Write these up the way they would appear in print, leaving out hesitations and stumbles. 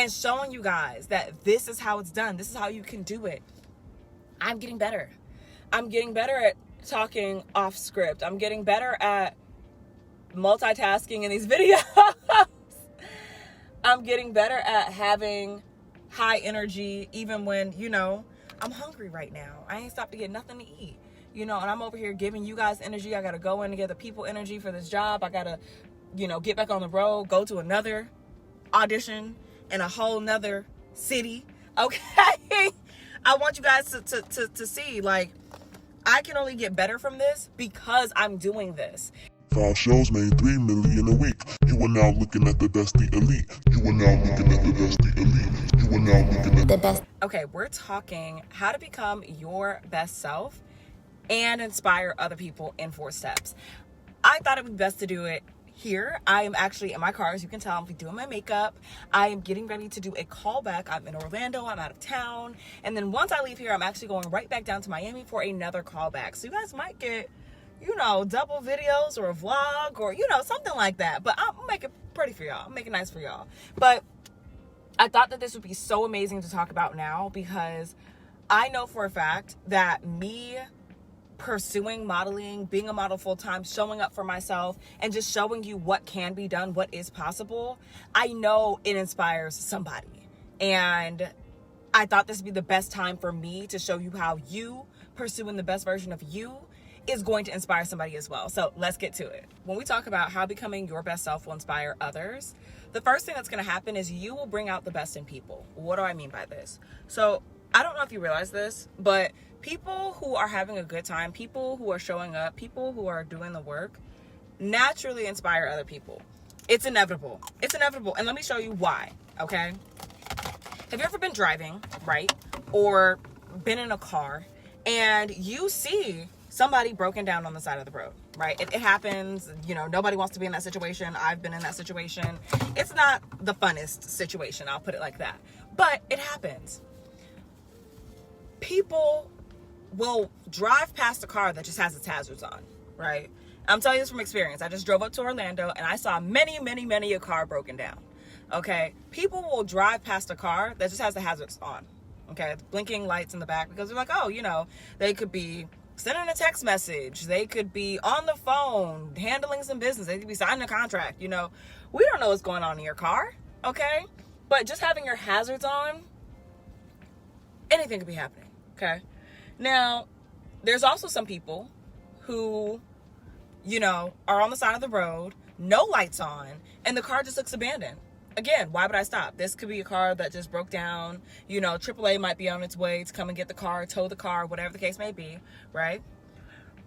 and showing you guys that this is how it's done. This is how you can do it. I'm getting better. I'm getting better at talking off script. I'm getting better at multitasking in these videos. I'm getting better at having high energy even when, I'm hungry right now. I ain't stopped to get nothing to eat. And I'm over here giving you guys energy. I got to go in and get the people energy for this job. I got to, get back on the road, go to another audition in a whole nother city. Okay. I want you guys to see, like, I can only get better from this because I'm doing this. 5 shows made 3 million a week. You are now looking at the best, the elite. You are now looking at the best, the elite. You are now looking at the best. Okay, we're talking how to become your best self and inspire other people in 4 steps. I thought it would be best to do it here. I am actually in my car, as you can tell. I'm doing my makeup. I am getting ready to do a callback. I'm in Orlando. I'm out of town. And then once I leave here, I'm actually going right back down to Miami for another callback. So you guys might get, double videos or a vlog or, something like that. But I'm making it pretty for y'all. I'm making it nice for y'all. But I thought that this would be so amazing to talk about now because I know for a fact that me pursuing modeling, being a model full-time, showing up for myself, and just showing you what can be done, what is possible, I know it inspires somebody. And I thought this would be the best time for me to show you how you pursuing the best version of you is going to inspire somebody as well. So let's get to it. When we talk about how becoming your best self will inspire others, the first thing that's going to happen is you will bring out the best in people. What do I mean by this? So I don't know if you realize this, but people who are having a good time, people who are showing up, people who are doing the work, naturally inspire other people. It's inevitable. It's inevitable. And let me show you why, okay? Have you ever been driving, right? Or been in a car and you see somebody broken down on the side of the road, right? It happens, nobody wants to be in that situation. I've been in that situation. It's not the funnest situation, I'll put it like that. But it happens. People will drive past a car that just has its hazards on, right? I'm telling you this from experience. I just drove up to Orlando and I saw many a car broken down, okay? People will drive past a car that just has the hazards on, okay? Blinking lights in the back because they're like, they could be sending a text message. They could be on the phone, handling some business. They could be signing a contract, We don't know what's going on in your car, okay? But just having your hazards on, anything could be happening, okay? Now, there's also some people who, are on the side of the road, no lights on, and the car just looks abandoned. Again, why would I stop? This could be a car that just broke down. AAA might be on its way to come and get the car, tow the car, whatever the case may be, right?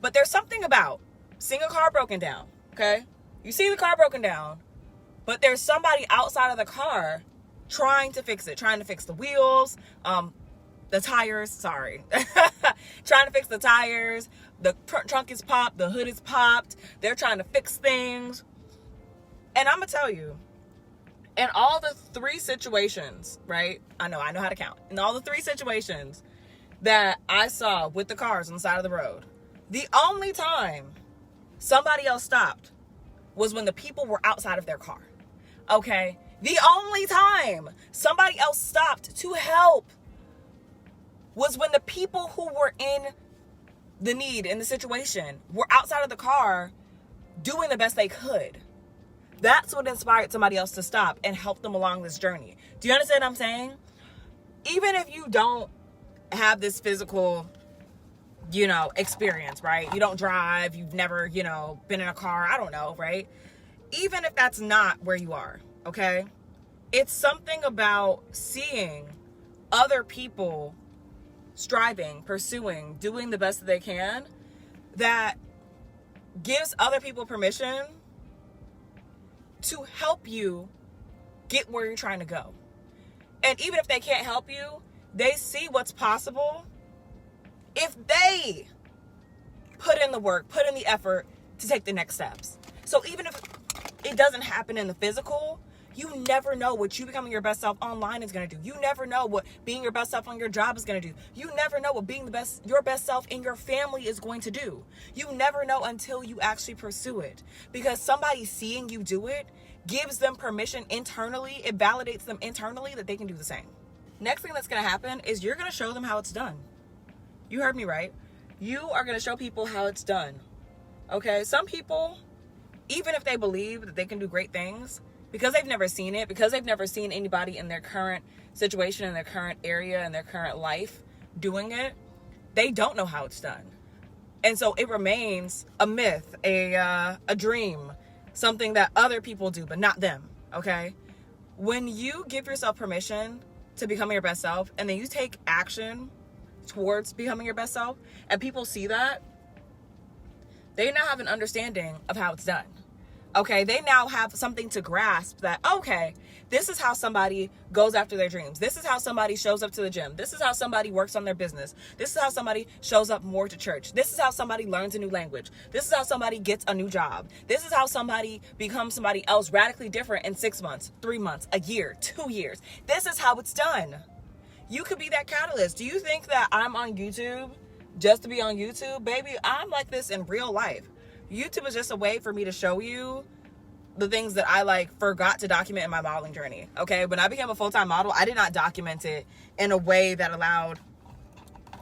But there's something about seeing a car broken down, okay? You see the car broken down, but there's somebody outside of the car trying to fix it, trying to fix the wheels, the tires, trying to fix the tires, the trunk is popped, the hood is popped, they're trying to fix things. And I'm gonna tell you, in all the 3 situations, right? I know how to count. In all the 3 situations that I saw with the cars on the side of the road, the only time somebody else stopped was when the people were outside of their car, okay? The only time somebody else stopped to help was when the people who were in the need, in the situation, were outside of the car doing the best they could. That's what inspired somebody else to stop and help them along this journey. Do you understand what I'm saying? Even if you don't have this physical, experience, right? You don't drive, you've never, been in a car, I don't know, right? Even if that's not where you are, okay? It's something about seeing other people striving, pursuing, doing the best that they can that gives other people permission to help you get where you're trying to go. And even if they can't help you, they see what's possible if they put in the work, put in the effort to take the next steps. So even if it doesn't happen in the physical, you never know what you becoming your best self online is going to do. You never know what being your best self on your job is going to do. You never know what being your best self in your family is going to do. You never know until you actually pursue it. Because somebody seeing you do it gives them permission internally. It validates them internally that they can do the same. Next thing that's going to happen is you're going to show them how it's done. You heard me right. You are going to show people how it's done. Okay? Some people, even if they believe that they can do great things, because they've never seen it, because they've never seen anybody in their current situation, in their current area, in their current life doing it, they don't know how it's done. And so it remains a myth, a dream, something that other people do, but not them, okay? When you give yourself permission to become your best self, and then you take action towards becoming your best self, and people see that, they now have an understanding of how it's done. Okay, they now have something to grasp that, okay, this is how somebody goes after their dreams. This is how somebody shows up to the gym. This is how somebody works on their business. This is how somebody shows up more to church. This is how somebody learns a new language. This is how somebody gets a new job. This is how somebody becomes somebody else radically different in 6 months, 3 months, a year, 2 years. This is how it's done. You could be that catalyst. Do you think that I'm on YouTube just to be on YouTube? Baby, I'm like this in real life. YouTube is just a way for me to show you the things that I forgot to document in my modeling journey. Okay, when I became a full-time model, I did not document it in a way that allowed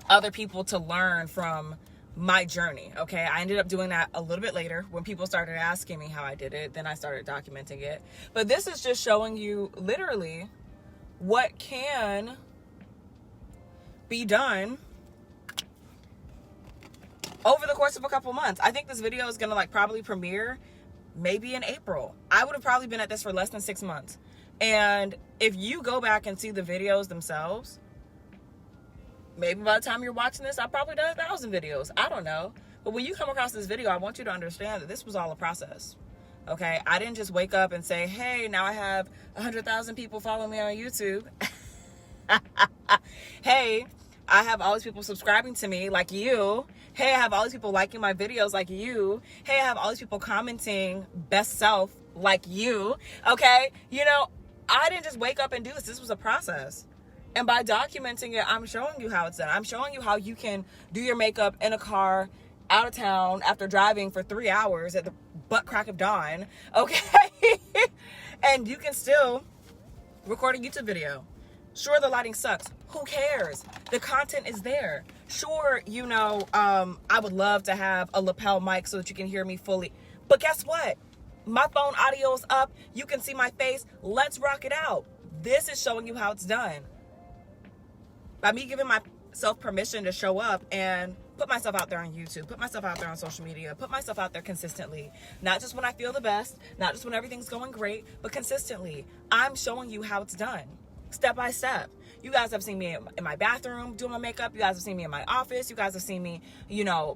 other people to learn from my journey. Okay, I ended up doing that a little bit later when people started asking me how I did it. Then I started documenting it. But this is just showing you literally what can be done over the course of a couple months. I think this video is gonna probably premiere maybe in April. I would have probably been at this for less than 6 months. And if you go back and see the videos themselves, maybe by the time you're watching this, I've probably done 1,000 videos. I don't know. But when you come across this video, I want you to understand that this was all a process. Okay? I didn't just wake up and say, hey, now I have 100,000 people following me on YouTube. Hey, I have all these people subscribing to me like you. Hey, I have all these people liking my videos like you. Hey, I have all these people commenting best self like you. Okay? I didn't just wake up and do this. This was a process. And by documenting it, I'm showing you how it's done. I'm showing you how you can do your makeup in a car out of town after driving for 3 hours at the butt crack of dawn. Okay? And you can still record a YouTube video. Sure, the lighting sucks. Who cares? The content is there. Sure, I would love to have a lapel mic so that you can hear me fully. But guess what? My phone audio is up. You can see my face. Let's rock it out. This is showing you how it's done. By me giving myself permission to show up and put myself out there on YouTube, put myself out there on social media, put myself out there consistently. Not just when I feel the best, not just when everything's going great, but consistently. I'm showing you how it's done. Step by step. You guys have seen me in my bathroom doing my makeup. You guys have seen me in my office. You guys have seen me,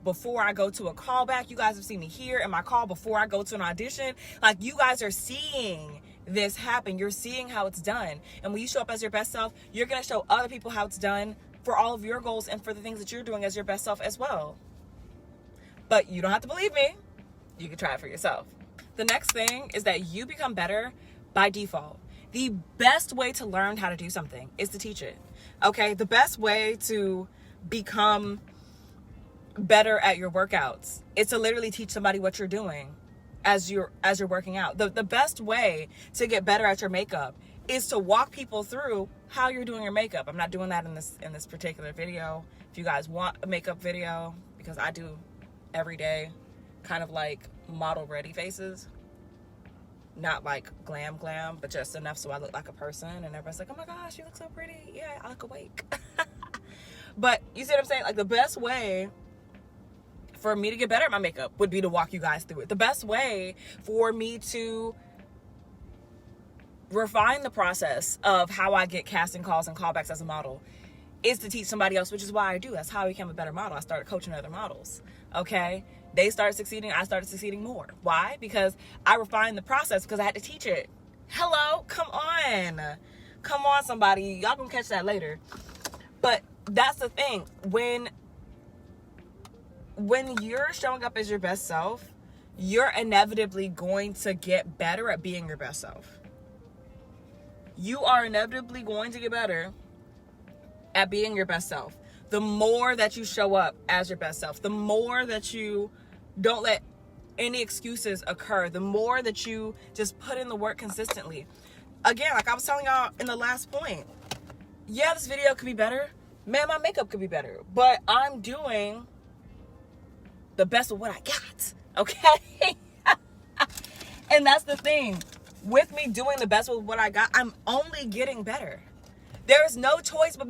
before I go to a callback. You guys have seen me here in my call before I go to an audition. You guys are seeing this happen. You're seeing how it's done. And when you show up as your best self, you're going to show other people how it's done for all of your goals and for the things that you're doing as your best self as well. But you don't have to believe me. You can try it for yourself. The next thing is that you become better by default. The best way to learn how to do something is to teach it. Okay? The best way to become better at your workouts is to literally teach somebody what you're doing as you're working out. The best way to get better at your makeup is to walk people through how you're doing your makeup. I'm not doing that in this particular video. If you guys want a makeup video, because I do every day kind of model ready faces. Not glam, but just enough so I look like a person. And everybody's like, oh my gosh, you look so pretty. Yeah, I look awake. But you see what I'm saying? The best way for me to get better at my makeup would be to walk you guys through it. The best way for me to refine the process of how I get casting calls and callbacks as a model is to teach somebody else, which is why I do. That's how I became a better model. I started coaching other models. Okay? They started succeeding. I started succeeding more. Why? Because I refined the process because I had to teach it. Hello? Come on. Come on, somebody. Y'all can catch that later. But that's the thing. When you're showing up as your best self, you're inevitably going to get better at being your best self. You are inevitably going to get better at being your best self. The more that you show up as your best self, the more that you don't let any excuses occur, the more that you just put in the work consistently. Again, like I was telling y'all in the last point, yeah, this video could be better. Man, my makeup could be better. But I'm doing the best of what I got. Okay? And that's the thing. With me doing the best with what I got, I'm only getting better. There is no choice but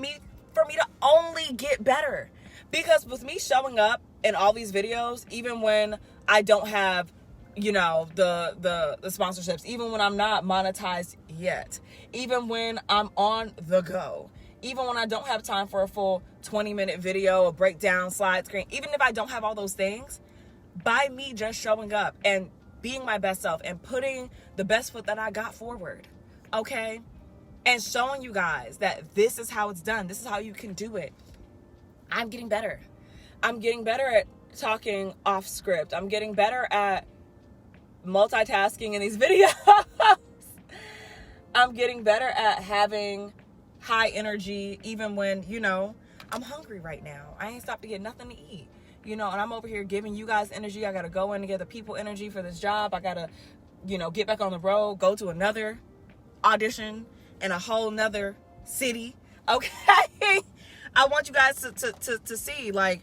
for me to only get better. Because with me showing up in all these videos, even when I don't have, you know, the sponsorships, even when I'm not monetized yet, even when I'm on the go, even when I don't have time for a full 20-minute video, a breakdown, slide screen, even if I don't have all those things, by me just showing up and being my best self and putting the best foot that I got forward, okay? And showing you guys that this is how it's done. This is how you can do it. I'm getting better. I'm getting better at talking off script. I'm getting better at multitasking in these videos. I'm getting better at having high energy even when, you know, I'm hungry right now. I ain't stopped to get nothing to eat. You know, and I'm over here giving you guys energy. I got to go in and get the people energy for this job. I got to, you know, get back on the road, go to another audition in a whole nother city. Okay? I want you guys to see, like,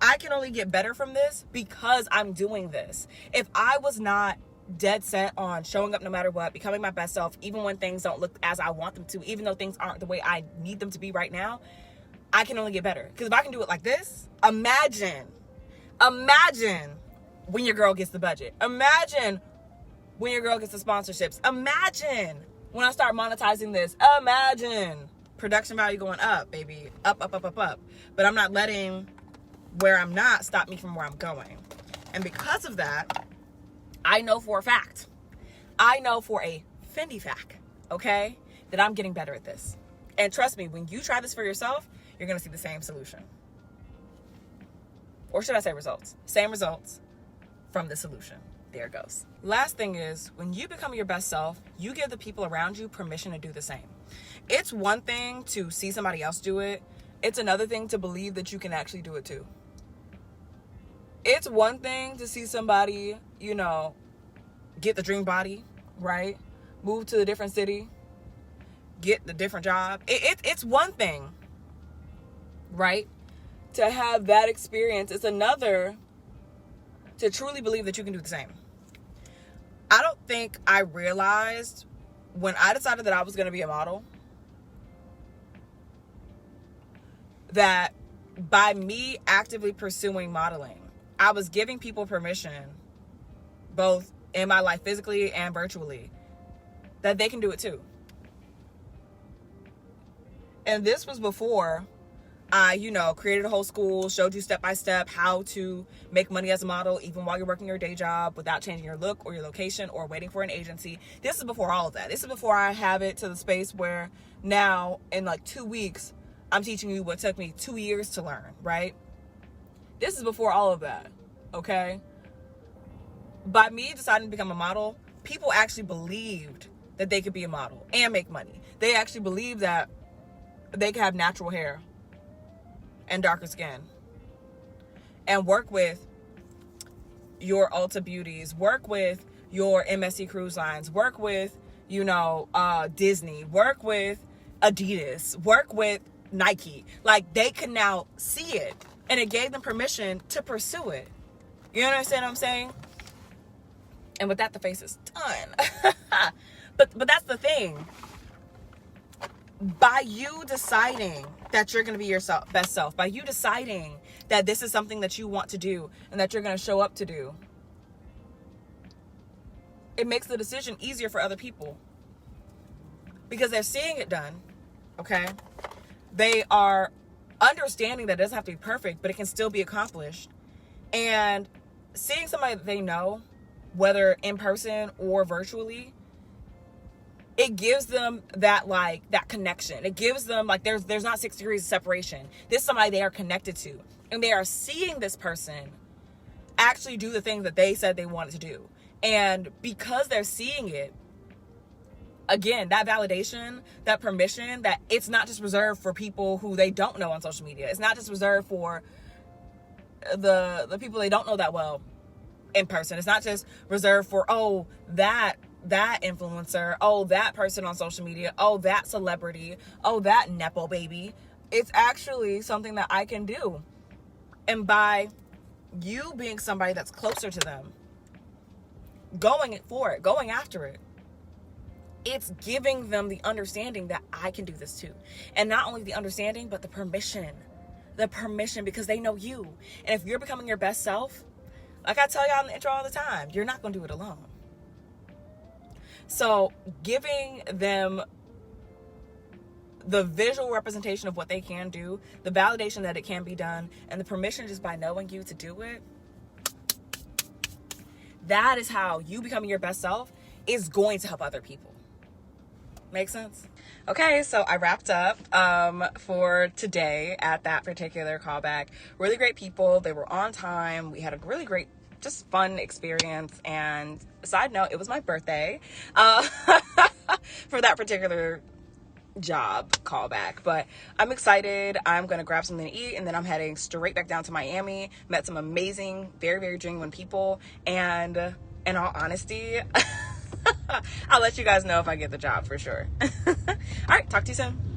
I can only get better from this because I'm doing this. If I was not dead set on showing up no matter what, becoming my best self, even when things don't look as I want them to, even though things aren't the way I need them to be right now, I can only get better. Because if I can do it like this, imagine when your girl gets the budget. Imagine when your girl gets the sponsorships. Imagine when I start monetizing this. Imagine production value going up, baby. Up. But I'm not letting where I'm not stop me from where I'm going. And because of that, I know for a fact, I know for a Fendi fact, okay, that I'm getting better at this. And trust me, when you try this for yourself, you're going to see the same solution. Or should I say results? Same results from the solution. There it goes. Last thing is, when you become your best self, you give the people around you permission to do the same. It's one thing to see somebody else do it. It's another thing to believe that you can actually do it too. It's one thing to see somebody, you know, get the dream body, right? Move to a different city, get the different job. It's one thing, right, to have that experience. It's another to truly believe that you can do the same. I don't think I realized when I decided that I was going to be a model that by me actively pursuing modeling, I was giving people permission, both in my life physically and virtually, that they can do it too. And this was before I, you know, created a whole school, showed you step by step how to make money as a model, even while you're working your day job, without changing your look or your location or waiting for an agency. This is before all of that. This is before I have it to the space where now in like 2 weeks, I'm teaching you what took me 2 years to learn, right? This is before all of that, okay? By me deciding to become a model, people actually believed that they could be a model and make money. They actually believed that they could have natural hair and darker skin and work with your Ulta Beauties, work with your MSC Cruise Lines, work with, you know, Disney, work with Adidas, work with Nike. Like, they could now see it, and it gave them permission to pursue it. You understand what I'm saying? And with that, the face is done. but that's the thing. By you deciding that you're going to be your best self, by you deciding that this is something that you want to do and that you're going to show up to do, it makes the decision easier for other people because they're seeing it done, okay? They are understanding that it doesn't have to be perfect, but it can still be accomplished. And seeing somebody that they know, whether in person or virtually, it gives them that, like, that connection. It gives them, like, there's not 6 degrees of separation. This is somebody they are connected to. And they are seeing this person actually do the thing that they said they wanted to do. And because they're seeing it, again, that validation, that permission, that it's not just reserved for people who they don't know on social media. It's not just reserved for the people they don't know that well. in person. It's not just reserved for, oh, that influencer, oh, that person on social media, oh, that celebrity, oh, that Nepo baby. It's actually something that I can do. And by you being somebody that's closer to them, going for it, going after it, it's giving them the understanding that I can do this too. And not only the understanding, but the permission, because they know you. And if you're becoming your best self, like I tell y'all in the intro all the time, you're not going to do it alone. So giving them the visual representation of what they can do, the validation that it can be done, and the permission just by knowing you to do it, that is how you becoming your best self is going to help other people. Make sense? Okay, so I wrapped up for today at that particular callback. Really great people. They were on time. We had a really great, just fun experience. And side note, it was my birthday for that particular job callback. But I'm excited. I'm going to grab something to eat, and then I'm heading straight back down to Miami. Met some amazing, very, very genuine people. And in all honesty, I'll let you guys know if I get the job for sure. All right, talk to you soon.